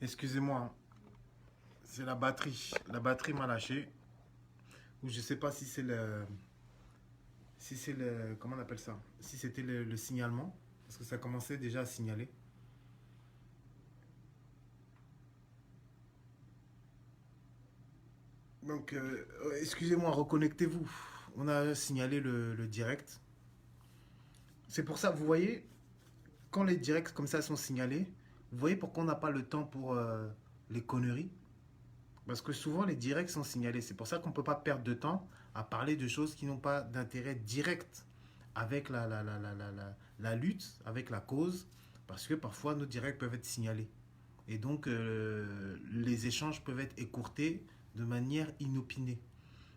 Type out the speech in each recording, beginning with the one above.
Excusez-moi, c'est la batterie. La batterie m'a lâché. Ou je sais pas si c'est le. Si c'est le. Comment on appelle ça? Si c'était le signalement. Parce que ça commençait déjà à signaler. Donc, excusez-moi, reconnectez-vous. On a signalé le direct. C'est pour ça, vous voyez, quand les directs comme ça sont signalés, vous voyez pourquoi on n'a pas le temps pour les conneries? Parce que souvent les directs sont signalés. C'est pour ça qu'on ne peut pas perdre de temps à parler de choses qui n'ont pas d'intérêt direct avec la lutte, avec la cause, parce que parfois nos directs peuvent être signalés. Et donc les échanges peuvent être écourtés de manière inopinée.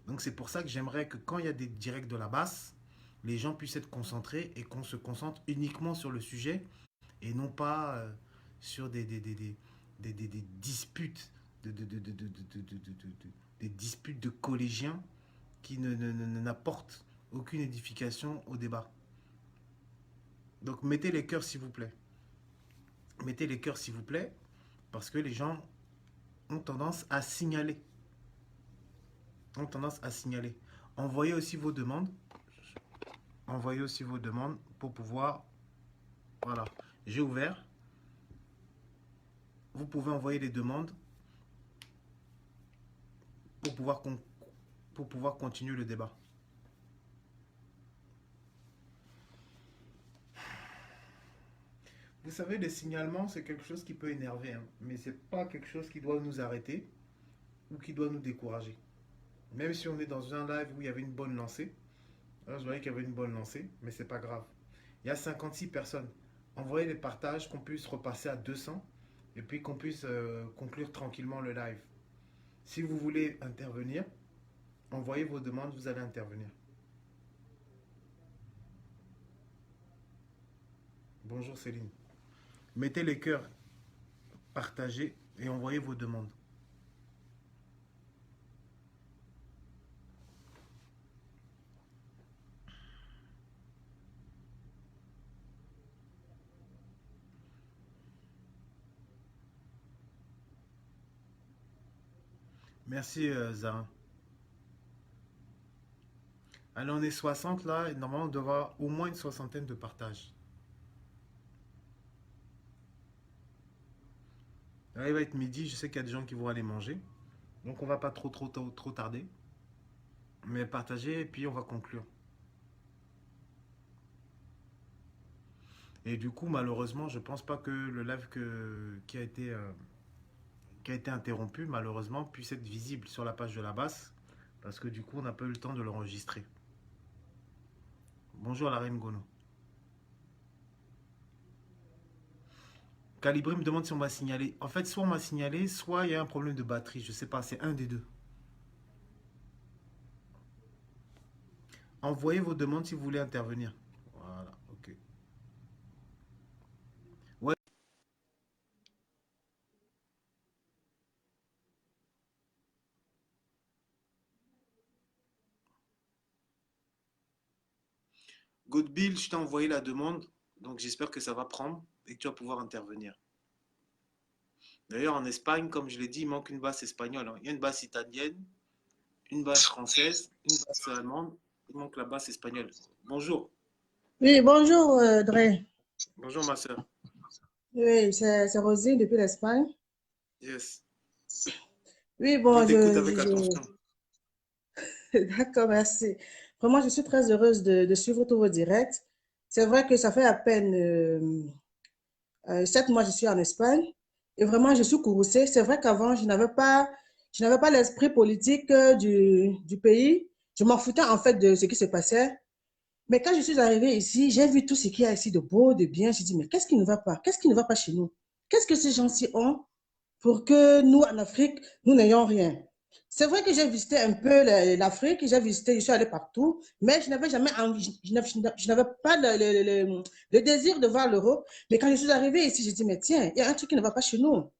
Donc c'est pour ça que j'aimerais que quand il y a des directs de la basse, les gens puissent être concentrés et qu'on se concentre uniquement sur le sujet et non pas sur des disputes, des disputes de collégiens qui n'apportent aucune édification au débat. Donc mettez les cœurs s'il vous plaît. Mettez les cœurs s'il vous plaît, parce que les gens ont tendance à signaler. Ont tendance à signaler. Envoyez aussi vos demandes. Envoyez aussi vos demandes pour pouvoir... Voilà, j'ai ouvert. Vous pouvez envoyer des demandes pour pouvoir, pour pouvoir continuer le débat. Vous savez, les signalements, c'est quelque chose qui peut énerver, hein, mais c'est pas quelque chose qui doit nous arrêter ou qui doit nous décourager. Même si on est dans un live où il y avait une bonne lancée, là je voyais qu'il y avait une bonne lancée, mais c'est pas grave. Il y a 56 personnes. Envoyez les partages, qu'on puisse repasser à 200 et puis qu'on puisse conclure tranquillement le live. Si vous voulez intervenir, envoyez vos demandes, vous allez intervenir. Bonjour Céline. Mettez les cœurs, partagez et envoyez vos demandes. Merci Zara. Allez, on est 60 là, et normalement on doit avoir au moins une soixantaine de partages. Là, il va être midi, je sais qu'il y a des gens qui vont aller manger. Donc on va pas trop tarder. Mais partagez et puis on va conclure. Et du coup, malheureusement, je pense pas que le live qui a été interrompu, malheureusement, puisse être visible sur la page de la basse. Parce que du coup, on n'a pas eu le temps de l'enregistrer. Bonjour la reine Gono. Calibré me demande si on m'a signalé. En fait, soit on m'a signalé, soit il y a un problème de batterie. Je sais pas, c'est un des deux. Envoyez vos demandes si vous voulez intervenir. Voilà, ok. Ouais, Godbill, je t'ai envoyé la demande. Donc j'espère que ça va prendre et que tu vas pouvoir intervenir. D'ailleurs, en Espagne, comme je l'ai dit, il manque une basse espagnole, hein. Il y a une basse italienne, une basse française, une basse allemande. Il manque la basse espagnole. Bonjour. Oui, bonjour, Dre. Bonjour, ma soeur. Oui, c'est Rosine depuis l'Espagne. Yes. Oui, Je bon, t'écoute avec attention. d'accord, merci. Vraiment, je suis très heureuse de suivre tous vos directs. C'est vrai que ça fait à peine 7 mois que je suis en Espagne et vraiment, je suis courroucée. C'est vrai qu'avant, je n'avais pas l'esprit politique du pays. Je m'en foutais en fait de ce qui se passait. Mais quand je suis arrivée ici, j'ai vu tout ce qu'il y a ici de beau, de bien. J'ai dit, mais qu'est-ce qui ne va pas? Qu'est-ce qui ne va pas chez nous? Qu'est-ce que ces gens-ci ont pour que nous, en Afrique, nous n'ayons rien? C'est vrai que j'ai visité un peu l'Afrique, je suis allée partout, mais je n'avais jamais envie, je n'avais pas le désir de voir l'Europe. Mais quand je suis arrivée ici, j'ai dit, mais tiens, il y a un truc qui ne va pas chez nous.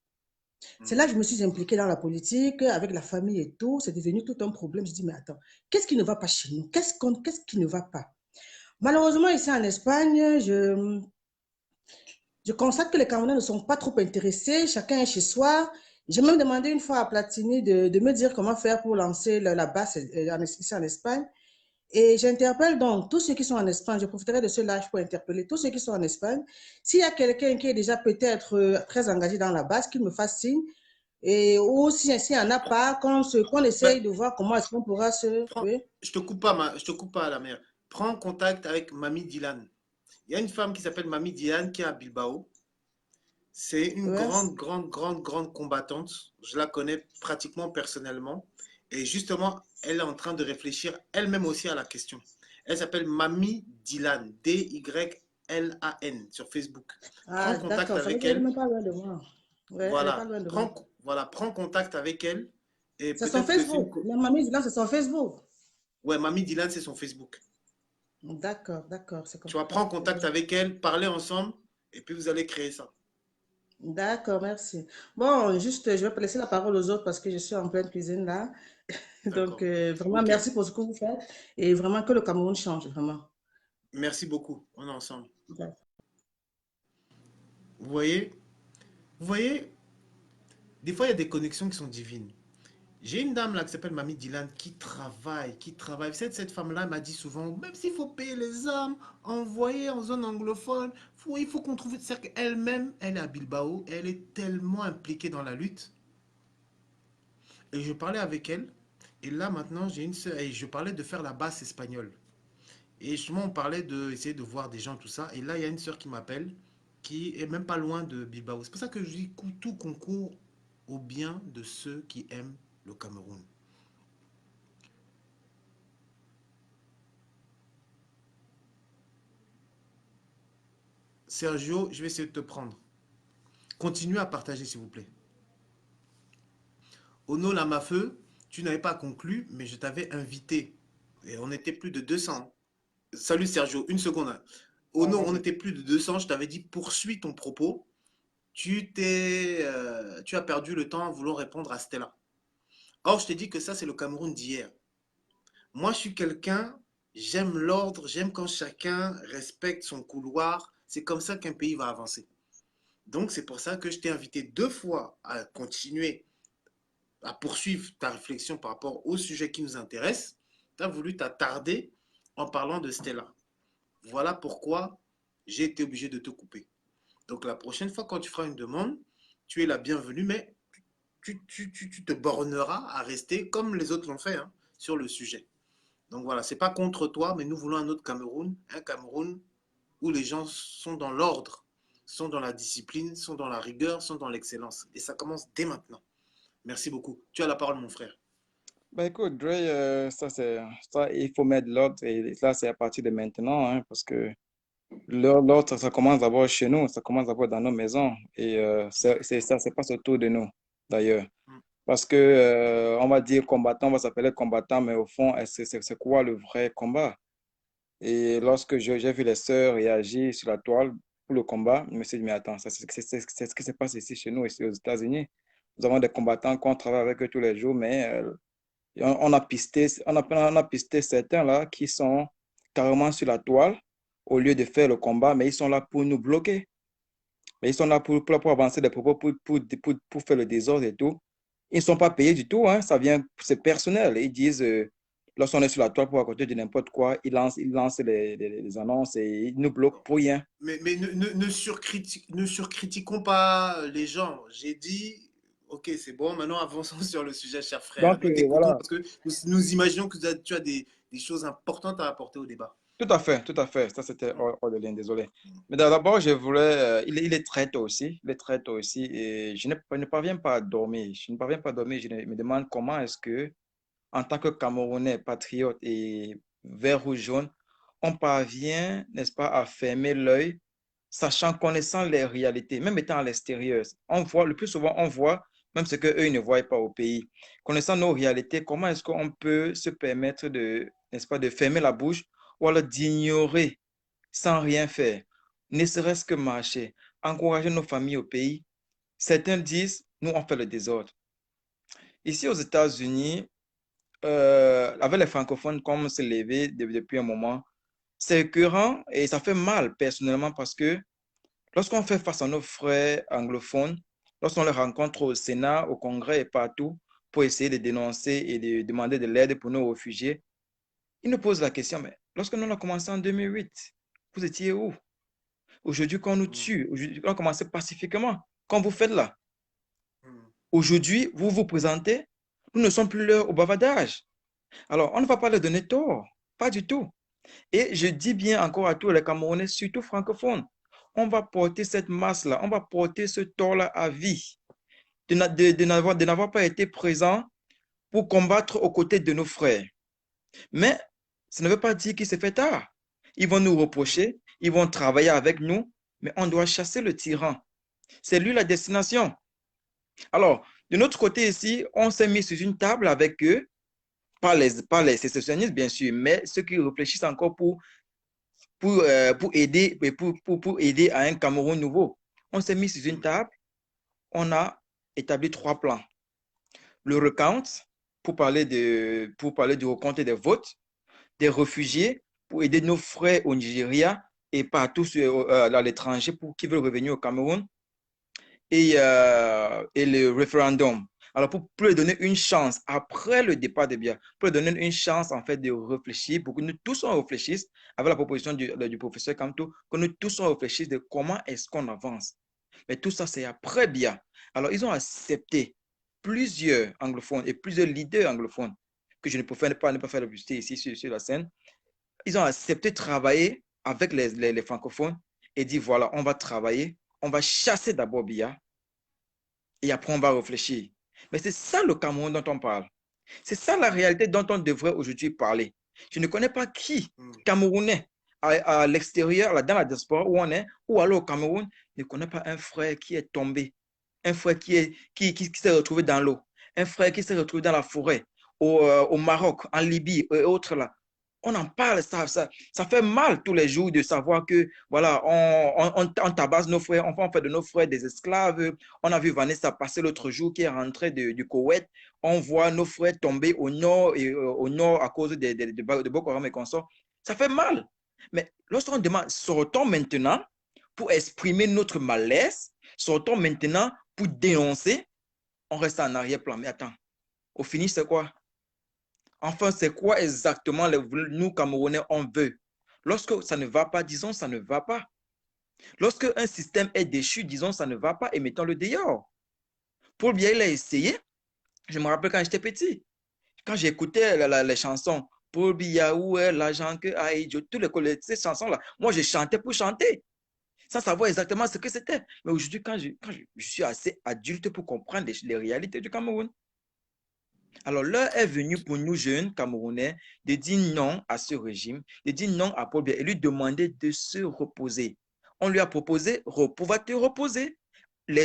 C'est là que je me suis impliquée dans la politique, avec la famille et tout. C'est devenu tout un problème. Je dis, mais attends, qu'est-ce qui ne va pas chez nous? Qu'est-ce qui ne va pas? Malheureusement, ici en Espagne, Je constate que les Camerounais ne sont pas trop intéressés, chacun est chez soi. J'ai même demandé une fois à Platini de me dire comment faire pour lancer la base ici en Espagne. Et j'interpelle donc tous ceux qui sont en Espagne, je profiterai de ce live pour interpeller tous ceux qui sont en Espagne. S'il y a quelqu'un qui est déjà peut-être très engagé dans la base, qu'il me fasse signe. Et ou s'il n'y en a pas, qu'on Ben, essaye de voir comment est-ce qu'on pourra se... prends- Oui, je te coupe pas, la mère. Prends contact avec Mamie Dylan. Il y a une femme qui s'appelle Mamie Dylan qui est à Bilbao. C'est une oui. grande, grande, grande, grande combattante. Je la connais pratiquement personnellement. Et justement, elle est en train de réfléchir elle-même aussi à la question. Elle s'appelle Mamie Dylan, Dylan, sur Facebook. Prends Ah, contact d'accord, ça veut avec dire qu'elle n'est elle. même pas loin de moi. Oui, elle n'est pas Voilà. loin de moi. Prends contact avec elle. Et C'est son peut-être que c'est une... Facebook. La mamie, là, c'est son Facebook. Ouais, Mamie Dylan, c'est son Facebook. D'accord, d'accord, c'est Tu vas compris. prendre contact avec elle, parler ensemble, et puis vous allez créer ça. D'accord, merci. Bon, juste, je vais laisser la parole aux autres parce que je suis en pleine cuisine là. Donc, D'accord. vraiment, Ok. merci pour ce que vous faites et vraiment que le Cameroun change, vraiment. Merci beaucoup. On est ensemble. D'accord. Vous voyez? Vous voyez? Des fois, il y a des connexions qui sont divines. J'ai une dame là qui s'appelle Mamie Dylan qui travaille, qui travaille. Cette femme-là m'a dit souvent, même s'il faut payer les âmes, envoyer en zone anglophone, il faut qu'on trouve... C'est qu'elle-même, elle est à Bilbao, elle est tellement impliquée dans la lutte. Et je parlais avec elle, et là maintenant, j'ai une sœur, et je parlais de faire la basse espagnole. Et justement, on parlait d'essayer de voir des gens, tout ça. Et là, il y a une sœur qui m'appelle, qui est même pas loin de Bilbao. C'est pour ça que je dis tout concourt au bien de ceux qui aiment le Cameroun. Sergio, je vais essayer de te prendre. Continuez à partager, s'il vous plaît. Ono Lamafeu, tu n'avais pas conclu, mais je t'avais invité. Et on était plus de 200. Salut Sergio, une seconde, hein. Ah, Ono, on vas-y. était plus de 200. Je t'avais dit, poursuis ton propos. Tu as perdu le temps en voulant répondre à Stella. Or, je t'ai dit que ça, c'est le Cameroun d'hier. Moi, je suis quelqu'un, j'aime l'ordre, j'aime quand chacun respecte son couloir. C'est comme ça qu'un pays va avancer. Donc, c'est pour ça que je t'ai invité 2 fois à continuer à poursuivre ta réflexion par rapport au sujet qui nous intéresse. Tu as voulu t'attarder en parlant de Stella. Voilà pourquoi j'ai été obligé de te couper. Donc, la prochaine fois, quand tu feras une demande, tu es la bienvenue, mais tu te borneras à rester comme les autres l'ont fait, hein, sur le sujet. Donc voilà, c'est pas contre toi, mais nous voulons un Cameroun où les gens sont dans l'ordre, sont dans la discipline, sont dans la rigueur, sont dans l'excellence. Et ça commence dès maintenant. Merci beaucoup. Tu as la parole, mon frère. Ben écoute, Dre, ça, il faut mettre de l'ordre et là, c'est à partir de maintenant, hein, parce que l'ordre, ça commence d'abord chez nous, ça commence d'abord dans nos maisons et ça, c'est pas autour de nous, d'ailleurs. Parce que on va dire combattant, on va s'appeler combattant, mais au fond, c'est quoi le vrai combat? Et lorsque j'ai vu les sœurs réagir sur la toile pour le combat, je me suis dit, mais attends, c'est ce qui se passe ici chez nous, ici aux États-Unis. Nous avons des combattants qu'on travaille avec eux tous les jours, mais on a pisté certains là qui sont carrément sur la toile au lieu de faire le combat, mais ils sont là pour nous bloquer. Mais ils sont là pour avancer des propos, pour faire le désordre et tout. Ils ne sont pas payés du tout, hein, ça vient, c'est personnel. Ils disent, lorsqu'on est sur la toile pour raconter de n'importe quoi, ils lancent les annonces et ils nous bloquent pour rien. Mais ne surcritiquons pas les gens. J'ai dit, ok, c'est bon, maintenant avançons sur le sujet, cher frère. Donc, Nous t'écoutons voilà. parce que nous imaginons que tu as des choses importantes à apporter au débat. Tout à fait, tout à fait. Ça, c'était hors de ligne, désolé. Mais d'abord, je voulais. Il est très tôt aussi. Il est très tôt aussi. Et je ne parviens pas à dormir. Je ne parviens pas à dormir. Me demande comment est-ce que, en tant que Camerounais, patriote et vert, rouge, jaune, on parvient, n'est-ce pas, à fermer l'œil, sachant, connaissant les réalités, même étant à l'extérieur. On voit, le plus souvent, on voit même ce qu'eux, ils ne voient pas au pays. Connaissant nos réalités, comment est-ce qu'on peut se permettre de, n'est-ce pas, de fermer la bouche ou alors d'ignorer sans rien faire, ne serait-ce que marcher, encourager nos familles au pays. Certains disent, nous, on fait le désordre. Ici aux États-Unis, avec les francophones, comme c'est levé depuis un moment, c'est récurrent et ça fait mal personnellement parce que Lorsqu'on fait face à nos frères anglophones, lorsqu'on les rencontre au Sénat, au Congrès et partout, pour essayer de dénoncer et de demander de l'aide pour nos réfugiés, ils nous posent la question, mais lorsque nous avons commencé en 2008, vous étiez où? Aujourd'hui, quand on nous Mm. tue, aujourd'hui, on commence pacifiquement, comme vous faites là. Mm. Aujourd'hui, vous vous présentez, nous ne sommes plus là au bavardage. Alors, on ne va pas leur donner tort, pas du tout. Et je dis bien encore à tous les Camerounais, surtout francophones, on va porter cette masse-là, on va porter ce tort-là à vie, de n'avoir pas été présent pour combattre aux côtés de nos frères. Mais ça ne veut pas dire qu'il s'est fait tard. Ils vont nous reprocher, ils vont travailler avec nous, mais on doit chasser le tyran. C'est lui la destination. Alors, de notre côté ici, on s'est mis sur une table avec eux, pas les sécessionnistes, bien sûr, mais ceux qui réfléchissent encore pour aider, pour aider à un Cameroun nouveau. On s'est mis sur une table, on a établi 3 plans. Le recount, pour parler du recompte des votes, des réfugiés, pour aider nos frères au Nigeria et partout à l'étranger pour qui veulent revenir au Cameroun, et le référendum. Alors, pour leur donner une chance, après le départ de Biya, pour leur donner une chance, en fait, de réfléchir, pour que nous tous on réfléchisse, avec la proposition du professeur Kamto, que nous tous on réfléchisse de comment est-ce qu'on avance. Mais tout ça, c'est après Biya. Alors, ils ont accepté plusieurs anglophones et plusieurs leaders anglophones, que je ne peux pas ne pas faire la publicité ici sur la scène. Ils ont accepté de travailler avec les francophones et dit, voilà, on va travailler, on va chasser d'abord Biya, et après on va réfléchir. Mais c'est ça le Cameroun dont on parle. C'est ça la réalité dont on devrait aujourd'hui parler. Je ne connais pas qui, Camerounais, à l'extérieur, dans la diaspora où on est, ou alors au Cameroun, ne connaît pas un frère qui est tombé, un frère qui s'est retrouvé dans l'eau, un frère qui s'est retrouvé dans la forêt, au Maroc, en Libye et autres là. On en parle, ça fait mal tous les jours de savoir que, voilà, on tabasse nos frères, on fait de nos frères des esclaves. On a vu Vanessa passer l'autre jour qui est rentrée du Koweït. On voit nos frères tomber au nord, au nord à cause de Boko Haram et consorts. Ça fait mal. Mais lorsqu'on demande, sortons maintenant pour exprimer notre malaise, sortons maintenant pour dénoncer, on reste en arrière-plan. Mais attends, au finish, c'est quoi? Enfin, c'est quoi exactement nous, Camerounais, on veut? Lorsque ça ne va pas, disons ça ne va pas. Lorsque un système est déchu, disons ça ne va pas et mettons-le dehors. Paul Biya, il a essayé. Je me rappelle quand j'étais petit, quand j'écoutais les chansons, Paul Biya, où est l'argent que Aïdjo, ces chansons-là, moi je chantais pour chanter, sans savoir exactement ce que c'était. Mais aujourd'hui, quand je suis assez adulte pour comprendre les réalités du Cameroun, alors, l'heure est venue pour nous jeunes Camerounais de dire non à ce régime, de dire non à Paul Biya et lui demander de se reposer. On lui a proposé, repos, va te reposer.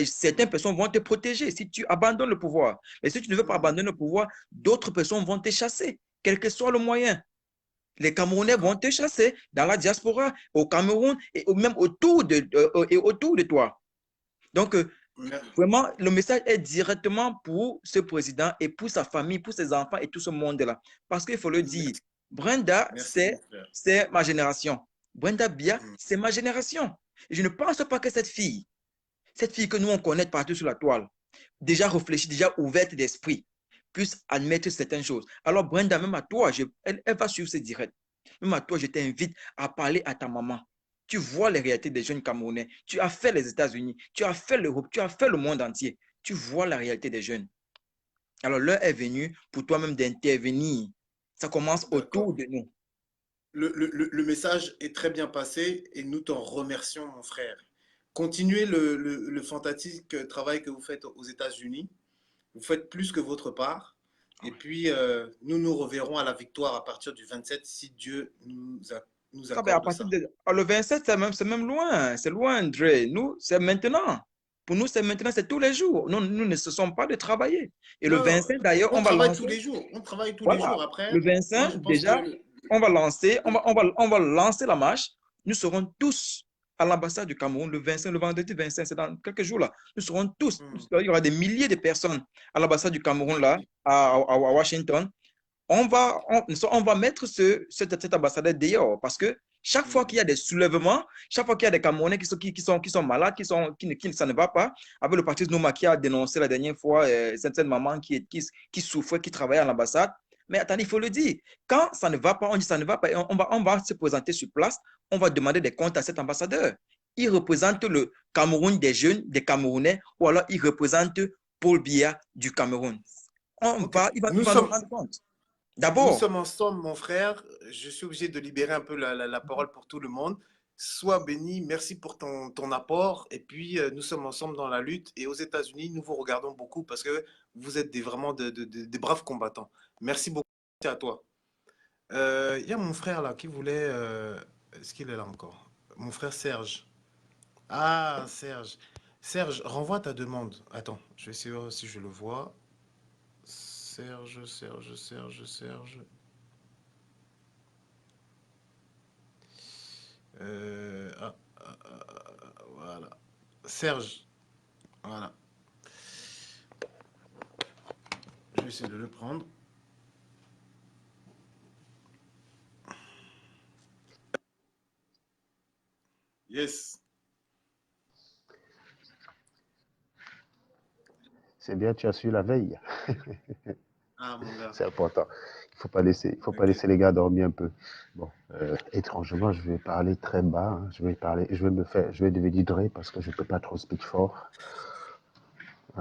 Certaines personnes vont te protéger si tu abandonnes le pouvoir. Mais si tu ne veux pas abandonner le pouvoir, d'autres personnes vont te chasser, quel que soit le moyen. Les Camerounais vont te chasser dans la diaspora, au Cameroun et même autour de toi. Donc, vraiment, le message est directement pour ce président et pour sa famille, pour ses enfants et tout ce monde-là. Parce qu'il faut le dire, Brenda, Merci, mon frère. c'est ma génération. Brenda Biya, c'est ma génération. Et je ne pense pas que cette fille que nous on connaît partout sur la toile, déjà réfléchie, déjà ouverte d'esprit, puisse admettre certaines choses. Alors, Brenda, même à toi, elle va suivre ce direct. Même à toi, je t'invite à parler à ta maman. Tu vois les réalités des jeunes Camerounais. Tu as fait les États-Unis, tu as fait l'Europe, tu as fait le monde entier. Tu vois la réalité des jeunes. Alors, l'heure est venue pour toi-même d'intervenir. Ça commence autour de nous. Le message est très bien passé et nous t'en remercions, mon frère. Continuez le fantastique travail que vous faites aux États-Unis. Vous faites plus que votre part. Et puis, nous nous reverrons à la victoire à partir du 27 si Dieu nous Ça, ben, à accorde partir ça. de, le 27, c'est même loin. C'est loin, André. Nous, c'est maintenant. Pour nous, c'est maintenant, c'est tous les jours. Nous ne cessons pas de travailler. Et le Non, 25, d'ailleurs, on on va travaille lancer. tous les jours. On travaille tous les Voilà. jours. Après, Le moi, 25, je pense déjà, que on va lancer, on va lancer la marche. Nous serons tous à l'ambassade du Cameroun le 25, le vendredi 25, c'est dans quelques jours là. Nous serons tous, il y aura des milliers de personnes à l'ambassade du Cameroun là, à Washington. On va mettre cet ambassadeur dehors parce que Chaque fois qu'il y a des soulèvements, chaque fois qu'il y a des Camerounais qui sont malades, ça ne va pas, avec le parti Nouma qui a dénoncé la dernière fois certaines mamans qui souffraient, qui travaillaient à l'ambassade. Mais attendez, il faut le dire. Quand ça ne va pas, on dit ça ne va pas, et on va se présenter sur place, on va demander des comptes à cet ambassadeur. Il représente le Cameroun des jeunes, des Camerounais, ou alors il représente Paul Biya du Cameroun. Il va nous rendre compte. Nous D'abord, sommes ensemble, mon frère. Je suis obligé de libérer un peu la parole pour tout le monde. Sois béni, merci pour ton apport. Et puis, nous sommes ensemble dans la lutte. Et aux États-Unis, nous vous regardons beaucoup parce que vous êtes vraiment des braves combattants. Merci beaucoup à toi. Il y a mon frère là qui voulait. Est-ce qu'il est là encore? Mon frère Serge. Ah, Serge. Serge, renvoie ta demande. Attends, je vais essayer si je le vois. Serge, Serge, Serge, Serge. Voilà. Serge. Voilà. Je vais essayer de le prendre. Yes. C'est bien, tu as su la veille. Ah, mon gars. C'est important. Il faut pas laisser les gars dormir un peu. Bon, étrangement, je vais parler très bas. Hein. Je vais devenir Dre parce que je peux pas trop speak fort.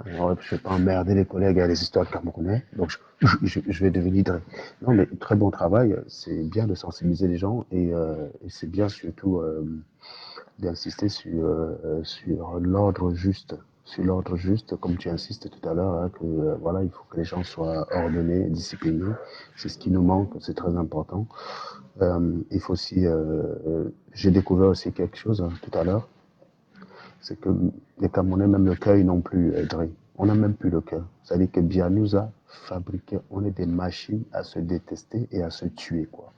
Je vais pas emmerder les collègues à les histoires camerounais. Donc, je vais devenir Dre. Non, mais très bon travail. C'est bien de sensibiliser les gens et c'est bien surtout d'insister sur l'ordre juste. Sur l'ordre juste, comme tu insistes tout à l'heure, hein, que voilà, il faut que les gens soient ordonnés, disciplinés. C'est ce qui nous manque, c'est très important. Il faut aussi, j'ai découvert aussi quelque chose hein, tout à l'heure, c'est que les Camerounais, même le cœur, ils n'ont plus, Dre. On n'a même plus le cœur. C'est-à-dire que Biya nous a fabriqué, on est des machines à se détester et à se tuer, quoi.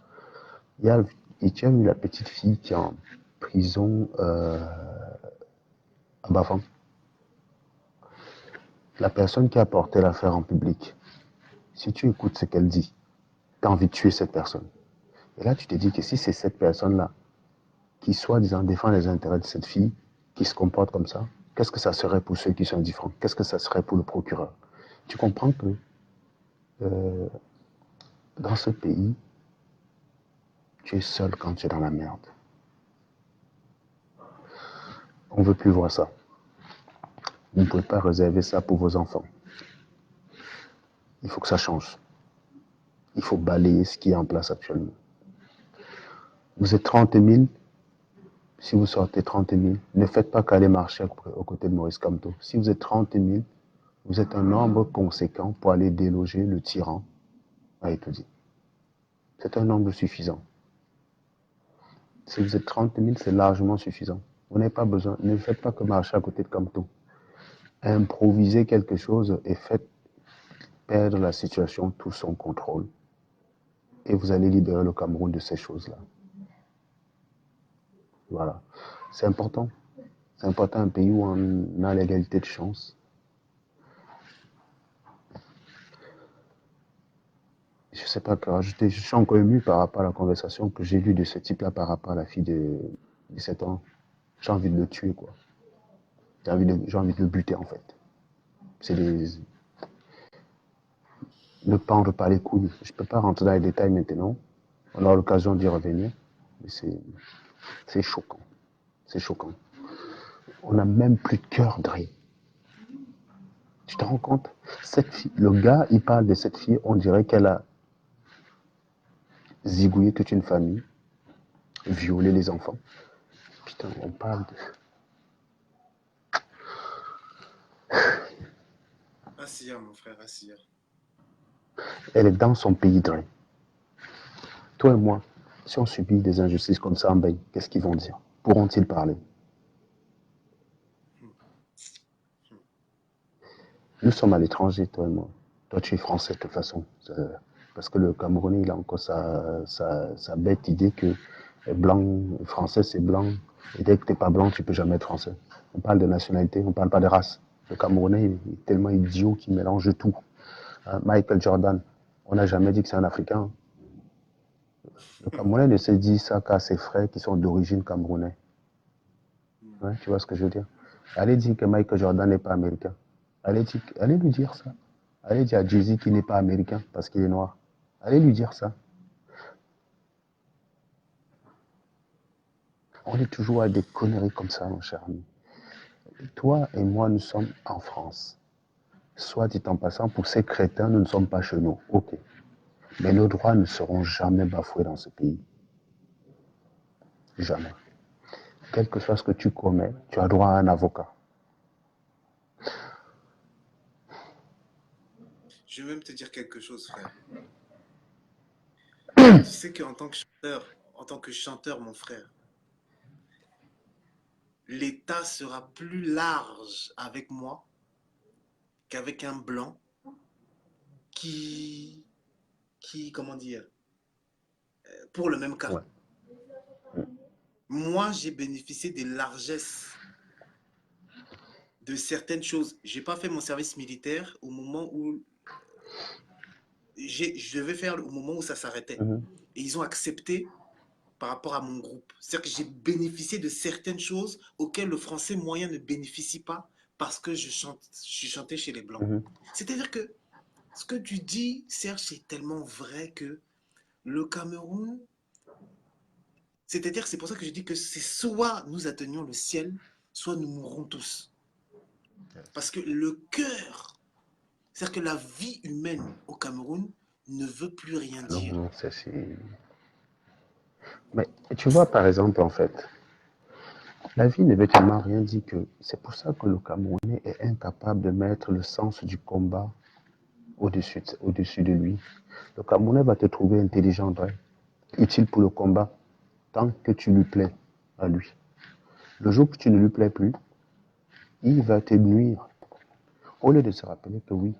Il y a eu la petite fille qui est en prison à Bafang. La personne qui a porté l'affaire en public, si tu écoutes ce qu'elle dit, tu as envie de tuer cette personne. Et là, tu te dis que si c'est cette personne-là qui, soi-disant, défend les intérêts de cette fille, qui se comporte comme ça, qu'est-ce que ça serait pour ceux qui sont indifférents? Qu'est-ce que ça serait pour le procureur? Tu comprends que dans ce pays, tu es seul quand tu es dans la merde. On ne veut plus voir ça. Vous ne pouvez pas réserver ça pour vos enfants. Il faut que ça change. Il faut balayer ce qui est en place actuellement. Vous êtes 30 000. Si vous sortez 30 000, ne faites pas qu'aller marcher aux côtés de Maurice Kamto. Si vous êtes 30 000, vous êtes un nombre conséquent pour aller déloger le tyran à Etodi. C'est un nombre suffisant. Si vous êtes 30 000, c'est largement suffisant. Vous n'avez pas besoin, ne faites pas que marcher à côté de Kamto. Improvisez quelque chose et faites perdre la situation tout son contrôle. Et vous allez libérer le Cameroun de ces choses-là. Voilà. C'est important. C'est important un pays où on a l'égalité de chance. Je ne sais pas quoi rajouter. Je suis encore ému par rapport à la conversation que j'ai lue de ce type-là par rapport à la fille de 17 ans. J'ai envie de le tuer, quoi. J'ai envie de le buter, en fait. C'est des... Ne pendre pas les couilles. Je ne peux pas rentrer dans les détails maintenant. On aura l'occasion d'y revenir. Mais c'est choquant. C'est choquant. On n'a même plus de cœur, Dre. Tu te rends compte? Cette fille, le gars, il parle de cette fille, on dirait qu'elle a zigouillé toute une famille, violé les enfants. Putain, on parle de... Assia, mon frère, Assia. Elle est dans son pays, Dre. Toi et moi, si on subit des injustices comme ça en bain, qu'est-ce qu'ils vont dire? Pourront-ils parler? Nous sommes à l'étranger, toi et moi. Toi, tu es français de toute façon. Parce que le Camerounais, il a encore sa bête idée que blanc, français, c'est blanc. Et dès que tu n'es pas blanc, tu ne peux jamais être français. On parle de nationalité, on ne parle pas de race. Le Camerounais, il est tellement idiot qu'il mélange tout. Michael Jordan, on n'a jamais dit que c'est un Africain. Le Camerounais ne se dit ça qu'à ses frères qui sont d'origine camerounaise. Ouais, tu vois ce que je veux dire? Allez dire que Michael Jordan n'est pas américain. Allez lui dire ça. Allez dire à Jay-Z qu'il n'est pas américain parce qu'il est noir. Allez lui dire ça. On est toujours à des conneries comme ça, mon cher ami. Toi et moi, nous sommes en France. Soit dit en passant, pour ces crétins, nous ne sommes pas chez nous. Ok. Mais nos droits ne seront jamais bafoués dans ce pays. Jamais. Quel que soit ce que tu commets, tu as droit à un avocat. Je vais même te dire quelque chose, frère. Tu sais qu'en tant que chanteur, mon frère, l'État sera plus large avec moi qu'avec un blanc qui, comment dire, pour le même cas. Ouais. Moi, j'ai bénéficié des largesses de certaines choses. J'ai pas fait mon service militaire au moment où je devais faire au moment où ça s'arrêtait. Mhm. Et ils ont accepté par rapport à mon groupe. C'est-à-dire que j'ai bénéficié de certaines choses auxquelles le français moyen ne bénéficie pas parce que je chantais chez les Blancs. Mhm. C'est-à-dire que ce que tu dis, Serge, c'est tellement vrai que le Cameroun, c'est-à-dire c'est pour ça que je dis que c'est soit nous atteignons le ciel, soit nous mourrons tous. Parce que le cœur, c'est-à-dire que la vie humaine au Cameroun ne veut plus rien Non, dire. non, Mais tu vois, par exemple, en fait, la vie ne veut tellement rien dire que c'est pour ça que le Camerounais est incapable de mettre le sens du combat au-dessus de lui. Le Camerounais va te trouver intelligent, ouais, utile pour le combat, tant que tu lui plais à lui. Le jour que tu ne lui plais plus, il va te nuire. Au lieu de se rappeler que oui,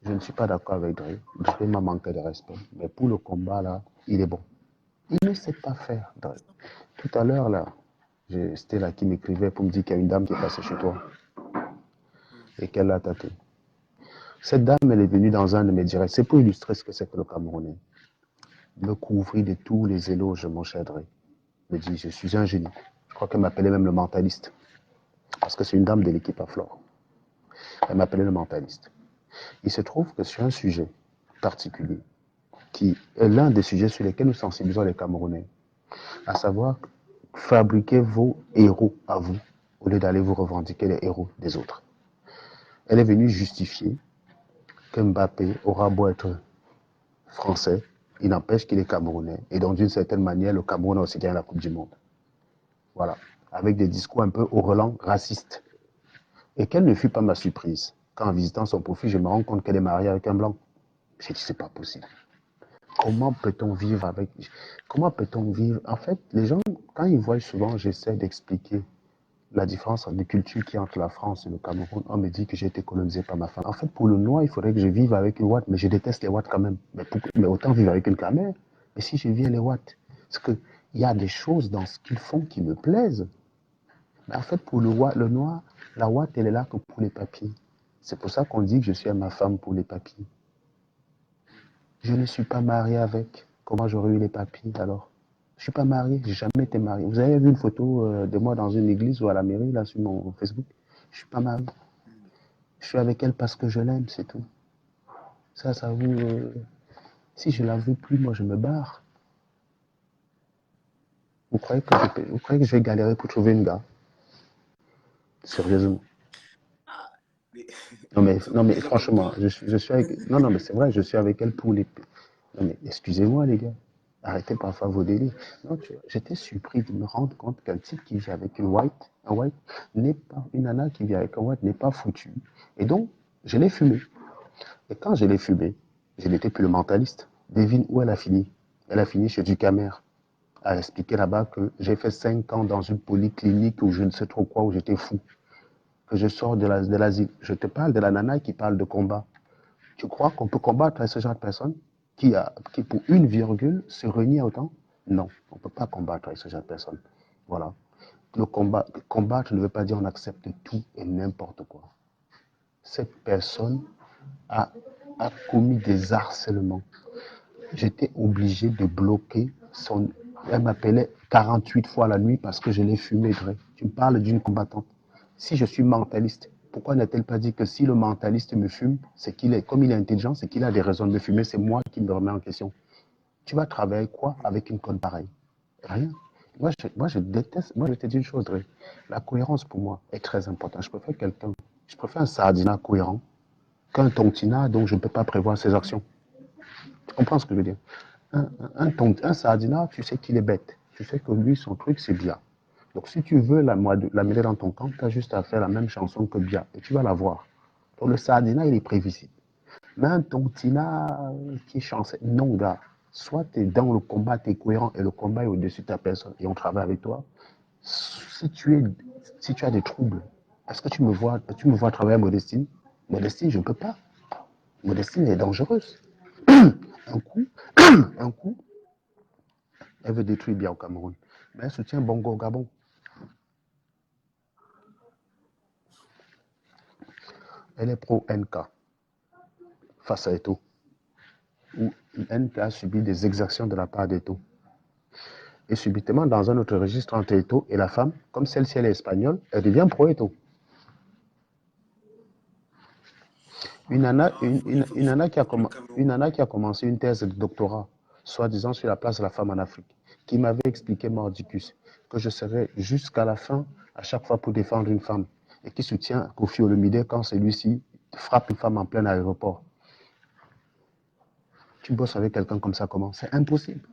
je ne suis pas d'accord avec Dre, Dre m'a manqué de respect, mais pour le combat, là, il est bon. Il ne sait pas faire, Dre. Tout à l'heure, là, c'était là qui m'écrivait pour me dire qu'il y a une dame qui est passée chez toi et qu'elle l'a attaqué. Cette dame, elle est venue dans un de mes directs. C'est pour illustrer ce que c'est que le Camerounais. Me couvrit de tous les éloges, mon cher Dre. Me dit, je suis un génie. Je crois qu'elle m'appelait même le mentaliste. Parce que c'est une dame de l'équipe à Flore. Elle m'appelait le mentaliste. Il se trouve que sur un sujet particulier, qui est l'un des sujets sur lesquels nous sensibilisons les Camerounais, à savoir fabriquer vos héros à vous, au lieu d'aller vous revendiquer les héros des autres. Elle est venue justifier que Mbappé aura beau être français, il n'empêche qu'il est camerounais. Et donc, d'une certaine manière, le Cameroun a aussi gagné la Coupe du Monde. Voilà. Avec des discours un peu au relent racistes. Et quelle ne fut pas ma surprise quand, en visitant son profil, je me rends compte qu'elle est mariée avec un blanc. J'ai dit, c'est pas possible. Comment peut-on vivre avec... Comment peut-on vivre... En fait, les gens, quand ils voient souvent, j'essaie d'expliquer la différence de culture qu'il y a entre la France et le Cameroun. On me dit que j'ai été colonisé par ma femme. En fait, pour le noir, il faudrait que je vive avec une ouate, mais je déteste les ouates quand même. Mais autant vivre avec une camère. Mais si je vis les ouates, parce qu'il y a des choses dans ce qu'ils font qui me plaisent. Mais en fait, pour le noir, la ouate, elle est là que pour les papiers. C'est pour ça qu'on dit que je suis à ma femme pour les papiers. Je ne suis pas marié avec. Comment j'aurais eu les papiers alors? Je ne suis pas marié, j'ai jamais été marié. Vous avez vu une photo de moi dans une église ou à la mairie, là, sur mon Facebook? Je ne suis pas marié. Je suis avec elle parce que je l'aime, c'est tout. Ça vous... si je ne la veux plus, moi, je me barre. Vous croyez que je vais galérer pour trouver une gars? Sérieusement. Mais, Non, mais les gens comme franchement, toi, je suis avec... Non, mais c'est vrai, je suis avec elle pour les... Non, mais excusez-moi, les gars. Arrêtez parfois vos délires. Non, tu vois, j'étais surpris de me rendre compte qu'un type qui vit avec un white, n'est pas, une nana qui vit avec un white n'est pas foutu. Et donc, je l'ai fumé. Et quand je l'ai fumé, je n'étais plus le mentaliste. Devine où elle a fini. Elle a fini chez Ducamer, à expliquer là-bas que j'ai fait 5 ans dans une polyclinique ou je ne sais trop quoi, où j'étais fou. Que je sors de l'asile. Je te parle de la nana qui parle de combat. Tu crois qu'on peut combattre ce genre de personne qui pour une virgule, se renie autant? Non, on ne peut pas combattre ce genre de personne. Voilà. Combattre ne veut pas dire on accepte tout et n'importe quoi. Cette personne a commis des harcèlements. J'étais obligé de bloquer son... Elle m'appelait 48 fois la nuit parce que je l'ai fumé, Dre. Tu me parles d'une combattante. Si je suis mentaliste, pourquoi n'a-t-elle pas dit que si le mentaliste me fume, c'est qu'il est, comme il est intelligent, c'est qu'il a des raisons de me fumer, c'est moi qui me remets en question. Tu vas travailler quoi avec une conne pareille? Rien. Moi, je déteste, moi, je te dis une chose, Dre. La cohérence pour moi est très importante. Je préfère un sardinat cohérent qu'un tontinat dont je ne peux pas prévoir ses actions. Tu comprends ce que je veux dire? Un sardinat, tu sais qu'il est bête. Tu sais que lui, son truc, c'est Bia. Donc, si tu veux la mêler dans ton camp, tu as juste à faire la même chanson que Bia et tu vas la voir. Donc, le sardinat, il est prévisible. Mais un tontinat qui est chanceux, non, gars. Soit tu es dans le combat, tu es cohérent et le combat est au-dessus de ta personne et on travaille avec toi. Si tu as des troubles, est-ce que tu me vois travailler à Modestine? Modestine, je ne peux pas. Modestine est dangereuse. Un coup, un coup, elle veut détruire bien au Cameroun. Mais elle soutient Bongo au Gabon. Elle est pro-NK face à Eto. Où NK a subi des exactions de la part d'Eto. Et subitement, dans un autre registre entre Eto et la femme, comme celle-ci elle est espagnole, elle devient pro-Eto. Une nana qui a commencé une thèse de doctorat, soi-disant sur la place de la femme en Afrique, qui m'avait expliqué mordicus que je serais jusqu'à la fin, à chaque fois pour défendre une femme, et qui soutient Kofi Olomide quand celui-ci frappe une femme en plein aéroport. Tu bosses avec quelqu'un comme ça, comment? C'est impossible.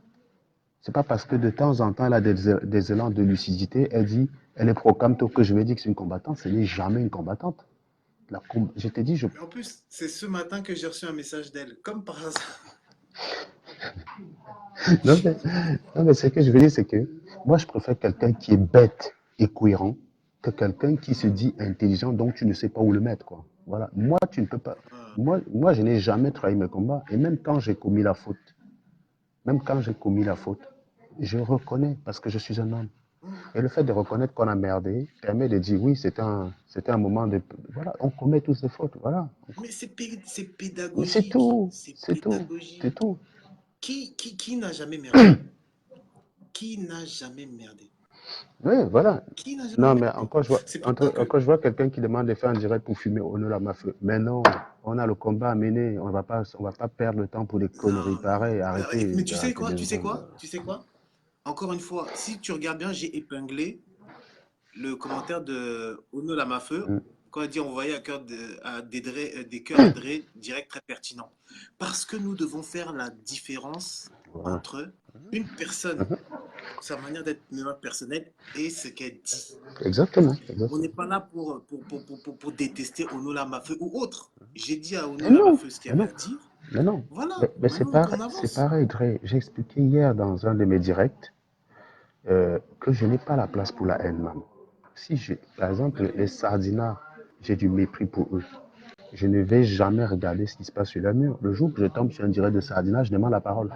C'est pas parce que de temps en temps, elle a des élans de lucidité, elle dit, elle est pro-Camto que je vais dire que c'est une combattante. Ce n'est jamais une combattante. Je t'ai dit, Mais en plus, c'est ce matin que j'ai reçu un message d'elle, comme par hasard. Non, mais ce que je veux dire, c'est que moi, je préfère quelqu'un qui est bête et cohérent que quelqu'un qui se dit intelligent, donc tu ne sais pas où le mettre, quoi. Voilà. Moi, tu ne peux pas. Moi, je n'ai jamais trahi mes combats. Et même quand j'ai commis la faute, je reconnais parce que je suis un homme. Et le fait de reconnaître qu'on a merdé permet de dire oui, c'était un moment de. Voilà, on commet tous ces fautes. Voilà. Mais c'est Mais pédagogique. c'est tout. C'est C'est tout. pédagogique. C'est tout. Qui n'a jamais merdé? Qui n'a jamais merdé? Oui, voilà. Qui n'a jamais Non, mais merdé? encore C'est pour ça que... encore je vois quelqu'un qui demande de faire un direct pour fumer au la mafia. Mais non, on a le combat à mener. On va pas perdre le temps pour des conneries Non, non. pareilles. Mais Arrêtez, tu sais arrêtez quoi? de Tu sais secondes. quoi? Tu sais quoi? Encore une fois, si tu regardes bien, j'ai épinglé le commentaire de Ono Lamafeu Mm. quand il dit envoyer des cœurs à Dre direct très pertinent. Parce que nous devons faire la différence Voilà. entre une personne, sa manière d'être personnelle et ce qu'elle dit. Exactement. On n'est pas là pour détester Ono Lamafeu ou autre. J'ai dit à Ono Mais non, Lamafeu ce qu'il y mais avait non, à dire. mais non. Voilà, Mais c'est maintenant pareil, qu'on c'est avance. pareil, Dre. J'ai expliqué hier dans un de mes directs que je n'ai pas la place pour la haine, man. Par exemple, les sardinats, j'ai du mépris pour eux. Je ne vais jamais regarder ce qui se passe sur le mur. Le jour que je tombe sur un direct de sardinat, je demande la parole.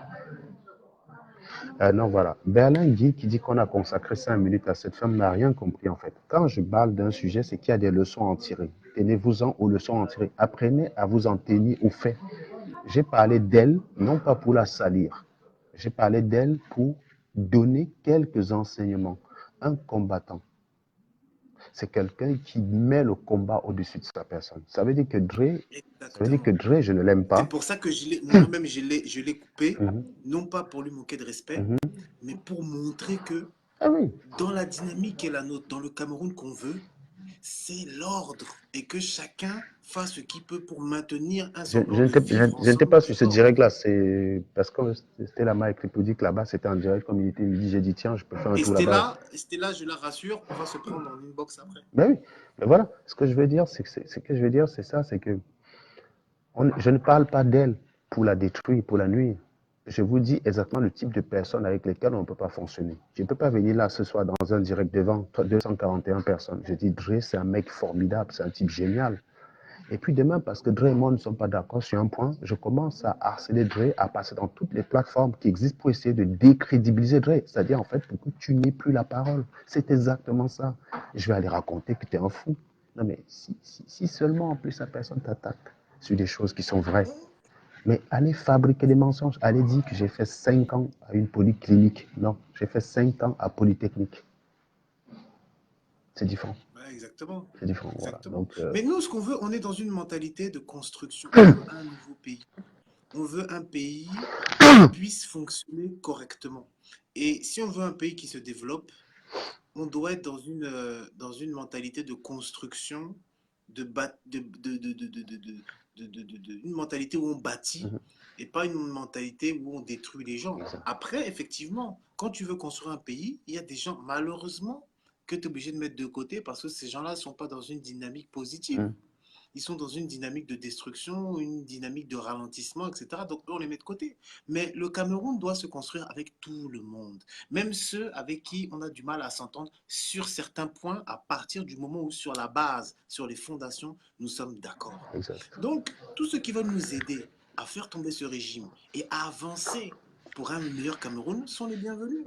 Non, voilà. Berlin Guy qui dit qu'on a consacré 5 minutes à cette femme n'a rien compris en fait. Quand je parle d'un sujet, c'est qu'il y a des leçons à en tirer. Tenez-vous-en aux leçons à en tirer. Apprenez à vous en tenir aux faits. J'ai parlé d'elle, non pas pour la salir. J'ai parlé d'elle pour donner quelques enseignements. Un combattant, c'est quelqu'un qui met le combat au-dessus de sa personne. Ça veut dire que Exactement. Je ne l'aime C'est pas. pour ça que moi-même, je l'ai coupé, Mhm, non pas pour lui manquer de respect, mhm. mais pour montrer que Ah oui. dans la dynamique qui est la nôtre, dans le Cameroun qu'on veut, c'est l'ordre et que chacun fasse ce qu'il peut pour maintenir un semblant de vivre Je n'étais ensemble pas dans sur le ce corps. direct-là. C'est parce que c'était la marque République là-bas, c'était en direct comme il était midi. J'ai dit, tiens, je peux faire un Et tour là-bas. Stella, je la rassure, on va se prendre en inbox après. Ben oui, mais voilà. Ce que je veux dire, c'est ça, c'est que je ne parle pas d'elle pour la détruire, pour la nuire. Je vous dis exactement le type de personnes avec lesquelles on ne peut pas fonctionner. Je ne peux pas venir là ce soir dans un direct devant 241 personnes. Je dis, Dre, c'est un mec formidable, c'est un type génial. Et puis demain, parce que Dre et moi ne sommes pas d'accord sur un point, je commence à harceler Dre, à passer dans toutes les plateformes qui existent pour essayer de décrédibiliser Dre. C'est-à-dire, en fait, pour que tu n'aies plus la parole. C'est exactement ça. Je vais aller raconter que tu es un fou. Non, mais si seulement en plus la personne t'attaque sur des choses qui sont vraies. Mais allez fabriquer des mensonges. Allez dire que j'ai fait 5 ans à une polyclinique. Non, j'ai fait 5 ans à Polytechnique. C'est différent. Ouais, exactement. C'est différent, voilà. Exactement. Donc, Mais nous, ce qu'on veut, on est dans une mentalité de construction. On veut un nouveau pays. On veut un pays qui puisse fonctionner correctement. Et si on veut un pays qui se développe, on doit être dans une mentalité de construction, une mentalité où on bâtit et pas une mentalité où on détruit les gens. exact. Après, effectivement, quand tu veux construire un pays, il y a des gens, malheureusement, que tu es obligé de mettre de côté parce que ces gens-là ne sont pas dans une dynamique positive. Mm. Ils sont dans une dynamique de destruction, une dynamique de ralentissement, etc. Donc, on les met de côté. Mais le Cameroun doit se construire avec tout le monde, même ceux avec qui on a du mal à s'entendre sur certains points à partir du moment où, sur la base, sur les fondations, nous sommes d'accord. Exact. Donc, tous ceux qui veulent nous aider à faire tomber ce régime et à avancer pour un meilleur Cameroun sont les bienvenus.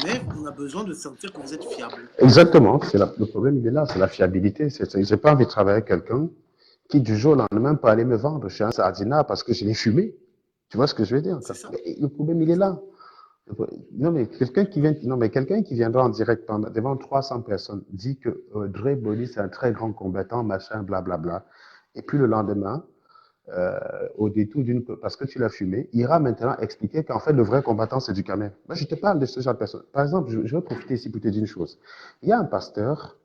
Mais on a besoin de sentir que vous êtes fiable. Exactement. Le problème, il est là, c'est la fiabilité. J'ai pas envie de travailler avec quelqu'un qui, du jour au lendemain, peut aller me vendre chez un sardinat parce que je l'ai fumé. Tu vois ce que je veux dire? C'est ça. Mais le problème, il est là. Non, mais quelqu'un qui viendra en direct devant 300 personnes dit que Dre Body, c'est un très grand combattant, machin, blablabla. Et puis le lendemain, au détour parce que tu l'as fumé, ira maintenant expliquer qu'en fait, le vrai combattant, c'est du Cameroun. Moi, je te parle de ce genre de personnes. Par exemple, je vais profiter ici pour te dire une chose. Il y a un pasteur,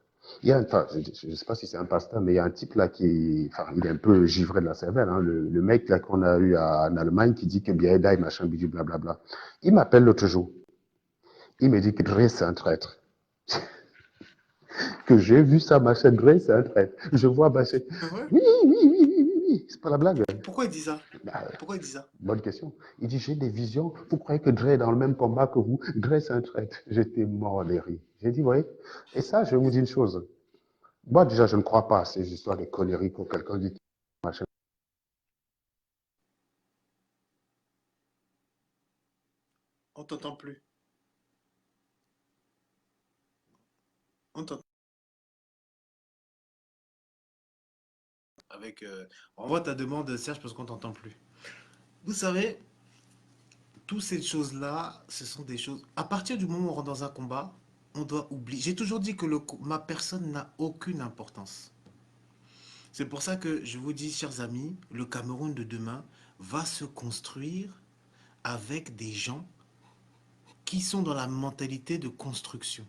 enfin, je ne sais pas si c'est un pasteur, mais il y a un type là enfin, il est un peu givré de la cervelle, hein, le mec là qu'on a eu en Allemagne qui dit que Biaïda et machin, bidou, blablabla. Il m'appelle l'autre jour. Il me dit que Dre, c'est un traître. Que j'ai vu ça, machin, Dre, c'est un traître. Je vois machin. Ouais. Oui, c'est pas la blague. Pourquoi il dit ça? Bah, Pourquoi il dit ça? bonne question. Il dit, j'ai des visions. Vous croyez que Dre est dans le même combat que vous? Dre, c'est un traître. J'étais mort de rire. J'ai dit, oui. Et ça, je vais vous dire une chose. Moi, déjà, je ne crois pas à ces histoires de conneries quand quelqu'un dit machin. On t'entend plus. On t'entend. Avec, envoie ta demande, Serge, parce qu'on t'entend plus. Vous savez, toutes ces choses-là, ce sont des choses. À partir du moment où on rentre dans un combat, on doit oublier. J'ai toujours dit que ma personne n'a aucune importance. C'est pour ça que je vous dis, chers amis, le Cameroun de demain va se construire avec des gens qui sont dans la mentalité de construction.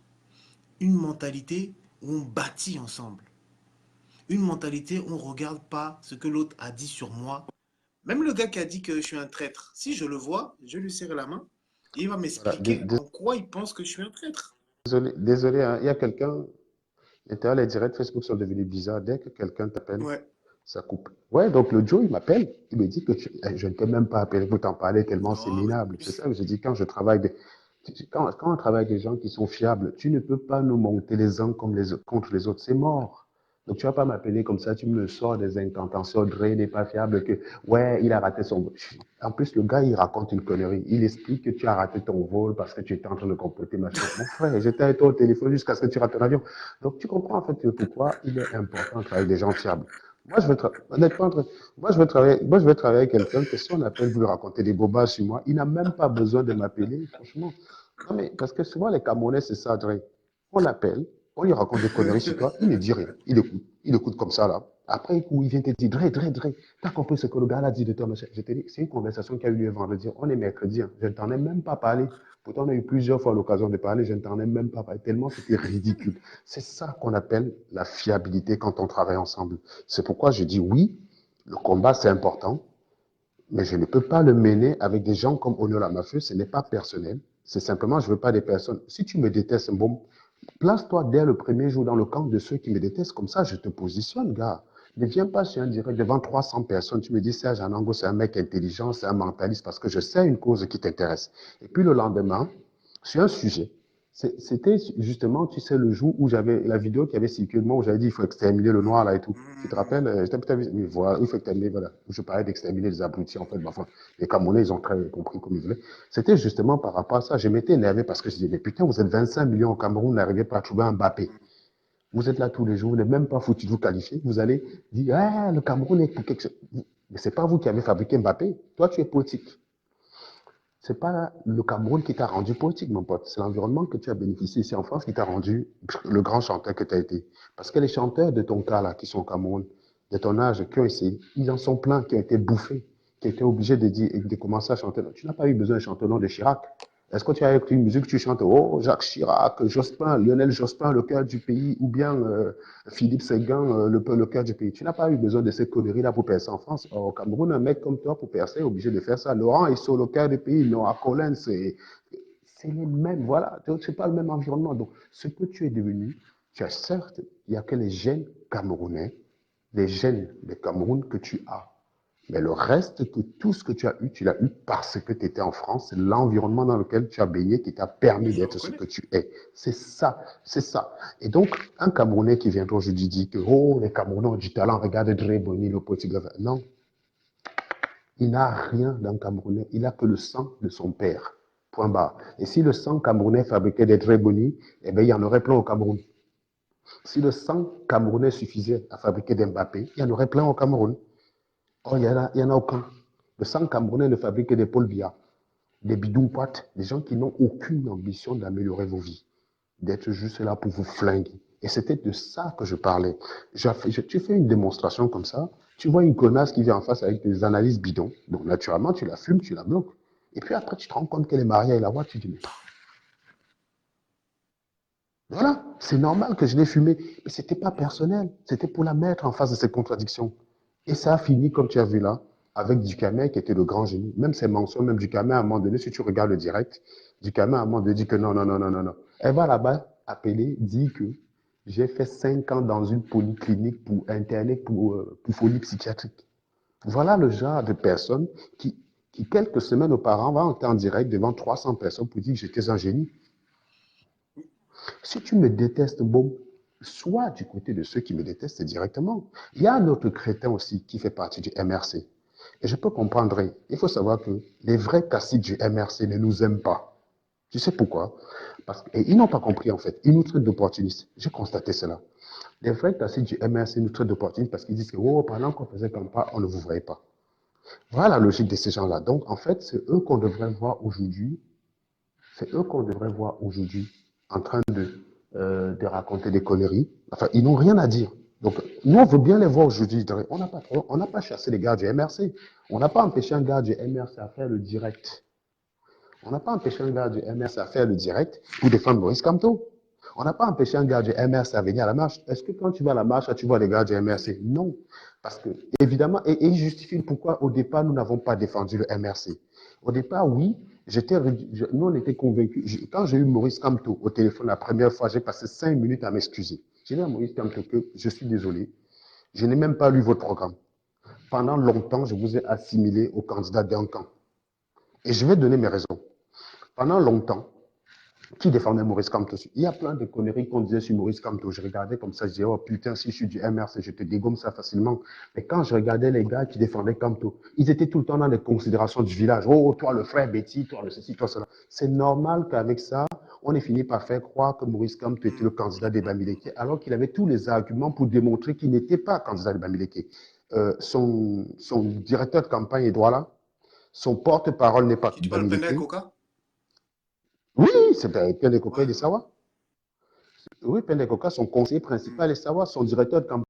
Une mentalité où on bâtit ensemble. Une mentalité où on ne regarde pas ce que l'autre a dit sur moi. Même le gars qui a dit que je suis un traître, si je le vois, je lui serre la main et il va Voilà. m'expliquer en quoi il pense que je suis un traître. Désolé, hein. Il y a quelqu'un. Les directs Facebook sont devenus bizarres. Dès que quelqu'un t'appelle, Ouais. ça coupe. Ouais, donc le Joe, il m'appelle. Il me dit que je ne t'ai même pas appelé pour t'en parler tellement c'est Non, mais minable. C'est ça que je dis quand je travaille. Quand on travaille avec des gens qui sont fiables, tu ne peux pas nous monter les uns contre les autres. C'est mort. Donc, tu vas pas m'appeler comme ça, tu me sors des incantations, Dre n'est pas fiable, que, ouais, il a raté son vol. En plus, le gars, il raconte une connerie. Il explique que tu as raté ton vol parce que tu étais en train de compléter machin. Mon frère, j'étais avec toi au téléphone jusqu'à ce que tu rates ton avion. Donc, tu comprends, en fait, pourquoi il est important de travailler avec des gens fiables. Moi, honnêtement, moi, je veux travailler avec quelqu'un que si on appelle pour lui raconter des bobas sur moi, il n'a même pas besoin de m'appeler, franchement. Non, mais parce que souvent, les Camerounais, c'est ça, Dre. On l'appelle, on lui raconte des conneries sur toi, il ne dit rien. Il écoute comme ça, là. Après, il vient te dire, Dre, t'as compris ce que le gars a dit de toi, machin. Je te dis, c'est une conversation qui a eu lieu vendredi. On est mercredi, hein. Je ne t'en ai même pas parlé. Pourtant, on a eu plusieurs fois l'occasion de parler, je ne t'en ai même pas parlé, tellement c'était ridicule. C'est ça qu'on appelle la fiabilité quand on travaille ensemble. C'est pourquoi je dis oui, le combat, c'est important, mais je ne peux pas le mener avec des gens comme Ono Lamafeu. Ce n'est pas personnel. C'est simplement, je ne veux pas des personnes. Si tu me détestes, bon, place-toi dès le premier jour dans le camp de ceux qui me détestent. Comme ça, je te positionne, gars. Ne viens pas sur un direct devant 300 personnes. Tu me dis, Serge Anango, c'est un mec intelligent, c'est un mentaliste, parce que je sais une cause qui t'intéresse. Et puis le lendemain, sur un sujet, c'était justement, tu sais, le jour où j'avais la vidéo qui avait circulé, moi, où j'avais dit, il faut exterminer le noir là et tout. Tu te rappelles? Oui, voilà, il faut exterminer, voilà. Je parlais d'exterminer les abrutis, en fait. Enfin, les Camerounais, ils ont très compris comme ils voulaient. C'était justement par rapport à ça. Je m'étais énervé parce que je disais, mais putain, vous êtes 25 millions au Cameroun, vous n'arrivez pas à trouver un Mbappé. Vous êtes là tous les jours, vous n'êtes même pas foutu de vous qualifier. Vous allez dire, ah, le Cameroun est pour quelque chose. Mais ce n'est pas vous qui avez fabriqué Mbappé. Toi, tu es poétique. Ce n'est pas le Cameroun qui t'a rendu poétique, mon pote. C'est l'environnement que tu as bénéficié ici en France qui t'a rendu le grand chanteur que tu as été. Parce que les chanteurs de ton cas, là, qui sont au Cameroun, de ton âge, qui ont essayé, ils en sont pleins, qui ont été bouffés, qui ont été obligés de commencer à chanter. Tu n'as pas eu besoin de chanter le nom de Chirac. Est-ce que tu as écouté une musique, tu chantes, oh, Jacques Chirac, Jospin, Lionel Jospin, le cœur du pays, ou bien Philippe Séguin, le cœur du pays. Tu n'as pas eu besoin de ces conneries-là pour percer en France. Au Cameroun, un mec comme toi, pour percer, est obligé de faire ça. Laurent est sur le cœur du pays, Noah Collins, c'est les mêmes, voilà. C'est pas le même environnement. Donc, ce que tu es devenu, tu as certes, il n'y a que les gènes camerounais, les gènes du Cameroun que tu as. Mais le reste, que tout ce que tu l'as eu parce que tu étais en France, c'est l'environnement dans lequel tu as baigné qui t'a permis d'être ce que tu es. C'est ça, c'est ça. Et donc, un Camerounais qui vient aujourd'hui dit que, oh, les Camerounais ont du talent, regarde Dre Boni, le poétique. Non, il n'a rien d'un Camerounais, il n'a que le sang de son père. Point barre. Et si le sang camerounais fabriquait des Dre Boni, eh bien, il y en aurait plein au Cameroun. Si le sang camerounais suffisait à fabriquer des Mbappé, il y en aurait plein au Cameroun. Oh, il y en a aucun. Le sang camerounais ne fabrique que des Paul Biya, des bidoumpouates, des gens qui n'ont aucune ambition d'améliorer vos vies, d'être juste là pour vous flinguer. Et c'était de ça que je parlais. Tu fais une démonstration comme ça, tu vois une connasse qui vient en face avec des analyses bidons. Donc, naturellement, tu la fumes, tu la bloques. Et puis après, tu te rends compte qu'elle est mariée et la voix, tu dis, mais voilà, c'est normal que je l'ai fumée. Mais c'était pas personnel, c'était pour la mettre en face de ses contradictions. Et ça a fini, comme tu as vu là, avec Ducamet qui était le grand génie. Même ses mentions, même Ducamet, à un moment donné, si tu regardes le direct, Ducamet, à un moment donné, dit que non, non, non, non, non, non. Elle va là-bas appeler, dit que j'ai fait 5 ans dans une polyclinique pour interner pour folie psychiatrique. Voilà le genre de personne qui quelques semaines auparavant, va entrer en direct devant 300 personnes pour dire que j'étais un génie. Si tu me détestes, bon, sois du côté de ceux qui me détestent directement. Il y a un autre crétin aussi qui fait partie du MRC. Et je peux comprendre, il faut savoir que les vrais caciques du MRC ne nous aiment pas. Tu sais pourquoi? Et ils n'ont pas compris en fait. Ils nous traitent d'opportunistes. J'ai constaté cela. Les vrais caciques du MRC nous traitent d'opportunistes parce qu'ils disent que oh, pendant qu'on faisait campagne, on ne vous voyait pas. Voilà la logique de ces gens-là. Donc en fait, c'est eux qu'on devrait voir aujourd'hui. C'est eux qu'on devrait voir aujourd'hui en train de raconter des conneries. Enfin, ils n'ont rien à dire. Donc, nous, on veut bien les voir aujourd'hui. On n'a pas chassé les gars du MRC. On n'a pas empêché un gars du MRC à faire le direct. On n'a pas empêché un gars du MRC à faire le direct pour défendre Maurice Kamto. On n'a pas empêché un gars du MRC à venir à la marche. Est-ce que quand tu vas à la marche, tu vois les gars du MRC? Non. Parce que, évidemment, et ils justifient pourquoi au départ, nous n'avons pas défendu le MRC. Au départ, oui, nous, on était convaincus. Quand j'ai eu Maurice Kamto au téléphone la première fois, j'ai passé 5 minutes à m'excuser. J'ai dit à Maurice Kamto que je suis désolé, je n'ai même pas lu votre programme. Pendant longtemps, je vous ai assimilé au candidat d'un camp. Et je vais donner mes raisons. Pendant longtemps, qui défendait Maurice Kamto? Il y a plein de conneries qu'on disait sur Maurice Kamto. Je regardais comme ça, je disais, oh putain, si je suis du MRC, je te dégomme ça facilement. Mais quand je regardais les gars qui défendaient Kamto, ils étaient tout le temps dans les considérations du village. Oh, toi le frère Betty, toi le ceci, toi cela. C'est normal qu'avec ça, on ait fini par faire croire que Maurice Kamto était le candidat des Bamileke, alors qu'il avait tous les arguments pour démontrer qu'il n'était pas candidat des Bamileke. Son directeur de campagne est droit là. Son porte-parole n'est pas Qui tu parles, Penda Coca? Oui, c'est Penda Coca de Sawa. Oui, Penda Coca, son conseiller principal est Sawa, son directeur de campagne.